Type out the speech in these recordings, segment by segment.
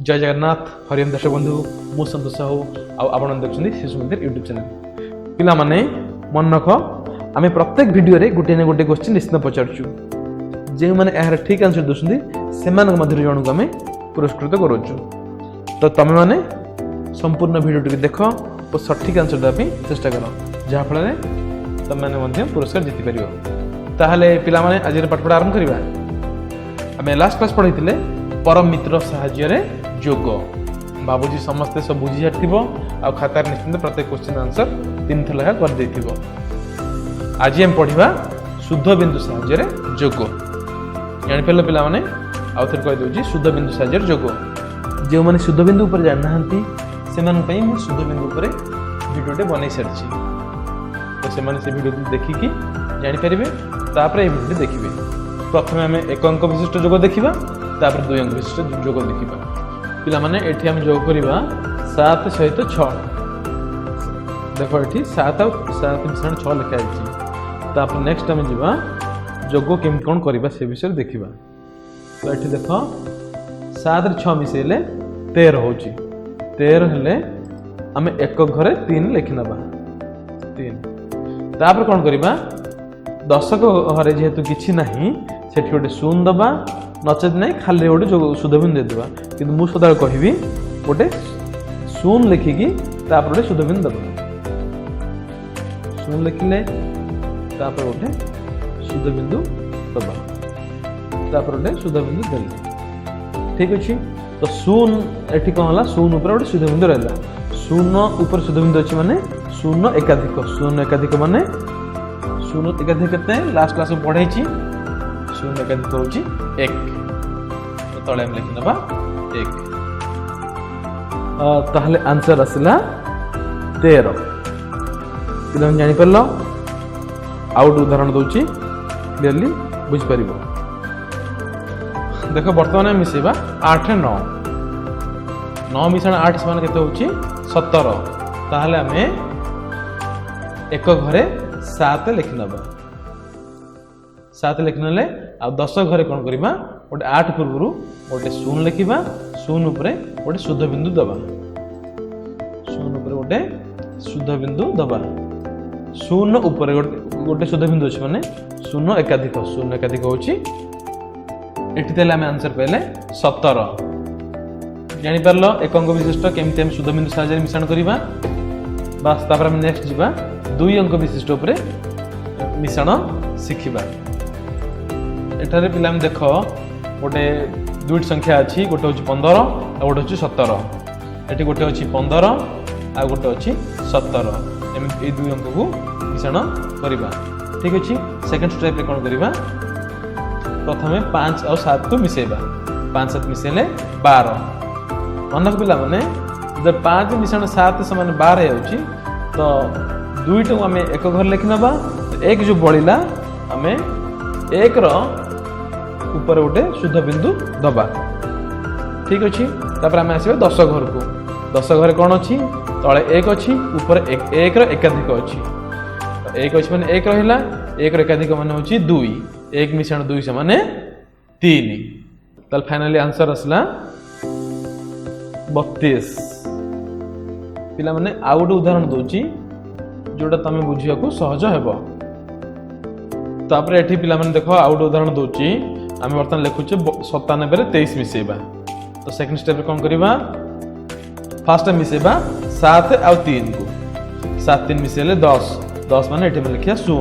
जय जगन्नाथ हरिओम दर्शक बंधु मु संतोष साहू आपण देखुं शिशु मंदिर यूट्यूब चैनल पिला माने मन रख आम प्रत्येक वीडियो रे गोटे न गोटे क्वेश्चन निश्चित पचारछु जे माने यार ठीक आंसर दोसुंदी सेमान मध्य जन को आम पुरस्कृत करूछु तो तमे माने संपूर्ण वीडियो टी देख और सठिक आंसर देबा चेष्टा कर जहा फल तमे माने मध्य पुरस्कार जीति परियो ताहले पिला माने आज पाठ पढ़ा आरंभ करबा आम लास्ट क्लास पढ़ाइतिले परम मित्र साहाय्य रे जोग बाबूजी समस्ते सब बुझी जाथिबो आ खाता निश्चित प्रत्येक क्वेश्चन आंसर 3 थर लगा कर देथिबो। आज हम पढ़िबा शुद्ध बिंदु साहाय्य रे जोग जानि पेले पिला माने आ थर कहि दोजी शुद्ध बिंदु साहाय्य रे जोग जे माने शुद्ध बिंदु ऊपर जान नाहंती सेमान पई मु शुद्ध बिंदु ऊपर वीडियो टे बनै सरछि तो से माने से वीडियो देखि कि जानि परिबे तापर ए वीडियो देखिबे। प्रथमे हमें एक अंक विशिष्ट जोग देखिबा तापर 2 अंक विशिष्ट जोग देखिबा पिला माने एठी हम जोग करिबा 7 सहित 6 देखो एठी 7 और 7 मिश्रण 6 लिखा आइछि तापर नेक्स्ट हम जिबा जोग केम कोन करिबा से विषय देखिबा तो एठी देखो 7 रे 6 मिसेले 13 होछि 13 हेले हम एक घरे 3 लिखि नबा 3 तापर कोन करिबा 10 घरे जेहेतु किछि नाही सेठी गोटे शून्य दबा नचेत नहीं खाली गोटे जो शुद्ध बिंदु देदेबा किंतु मु सदा कहबी गोटे शून्य लिखिकी तापर गोटे शुद्ध बिंदु दबा शून्य लिखिले तापर गोटे शुद्ध बिंदु दबा तापर गोटे शुद्ध बिंदु देले ठीक अछि तो शून्य एठी कोन हला शून्य ऊपर गोटे शुद्ध बिंदु रहला शून्य ऊपर शुद्ध बिंदु अछि माने शून्य एकाधिक माने शून्य एकाधिक केते लास्ट क्लास में पढ़ाई छी शून्य एकाधिक होची 1 तो तळे हम लिखि नबा 1 ताहले आंसर आसिला 13 पिला जानि परलो आउट उदाहरण दोची क्लियरली बुझ परिबो देखो वर्तमान मिसेबा 8 9 9 मिश्रण 8 समान केते होची 17 ताहले हमें एक घरे 7 लिखि नबा 7 लिखनले आ 10 घरे कोन करिबा गोटे 8 पूर्वरु गोटे शून्य लिखिबा शून्य ऊपर गोटे शुद्ध बिंदु दबा शून्य ऊपर गोटे शुद्ध बिंदु दबा शून्य ऊपर गोटे शुद्ध बिंदु अछि माने शून्य एकाधिक होछि एठी तेले हम आंसर पहले 17 जानि परलो एक अंक विशिष्ट केमते हम शुद्ध बिंदु साहाय्य मिश्रण करिबा बस तापर हम नेक्स्ट जिबा 2 अंक विशिष्ट ऊपर मिश्रण शिखिबा एठारे पिला हम देखो गोटे दुईट संख्या अछि गोटे होछि 15 आ गोटे होछि 17 एठी गोटे होछि 15 आ गोटे होछि 17 एम ए दुई अंक को मिश्रण करिबा ठीक अछि सेकंड स्टेप रे कोन करिबा प्रथमे 5 और 7 को मिसेबा 5 7 मिसेले 12 मनक पिला माने जब 5 मिश्रण 7 समान 12 होछि तो दुईट को हमें एक घर लिखि नबा एक जो बळिला हमें एक रो ऊपर गोटे शुद्ध बिंदु दबा ठीक अछि तापर हम आसीबे 10 घर को 10 घरे कोन अछि तळे 1 अछि ऊपर 1 रो एकाधिक अछि तो 1 अछि माने 1 रहिला 1 रो एकाधिक माने होछि 2 1 मिश्रण 2 माने 3 तल फाइनली आंसर असला 32 पिला माने आ गोटे उदाहरण दोची जोटा तमे बुझिया को सहज हेबो तापर एठी पिला माने देखो आउट उदाहरण दोची आमे वर्तमान लिखुचे 97 रे 23 मिसेबा तो सेकंड स्टेप रे कोन करिबा फर्स्ट मिसेबा 7 और 3 को 7 3 मिसेले 10 माने एठी लिखिया 0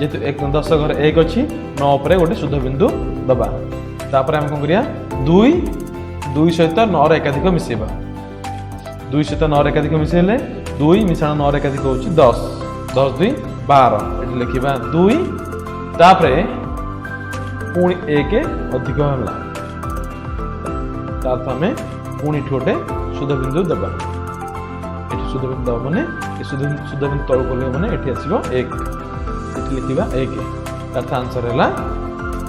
जेतु 10 घर 1 अछि 9 ऊपर गोटे शुद्ध बिंदु दबा तापर हम कोन करिया 2 सहित 9 रे एकाधिक मिसेबा 2 सहित 9 रे एकाधिक मिसेले 2 मिश्रण 9 रे एकाधिक होछि 10 10 2 12 एठी लिखिबा 2 तापरे पुणी 1 अधिक होला तापर हमें पुणी ठोटे शुद्ध बिंदु दबा एठी शुद्ध बिंदु दबा माने ए शुद्ध बिंदु तळ कोले माने एठी आसीबो 1 एठी लिखिबा 1 तार आंसर हैला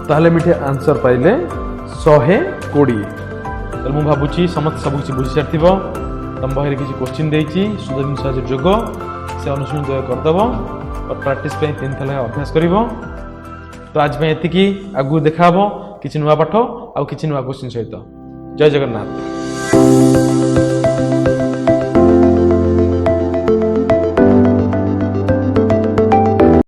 ताहले मिठे आंसर पाइले 120 त मु भाबुची समस्त सब किछि बुझि सारथिबो तम बहिर किछि क्वेश्चन देइची शुद्ध बिंदु साहाय्य जोग से अनुसरण कर दबो और प्रैक्टिस पे 3 थला अभ्यास करिवो तो आज में एतिकी आगु देखाबो किछि नुवा पाठ आ किछि नुवा क्वेश्चन सहित जय जगन्नाथ। धन्यवाद।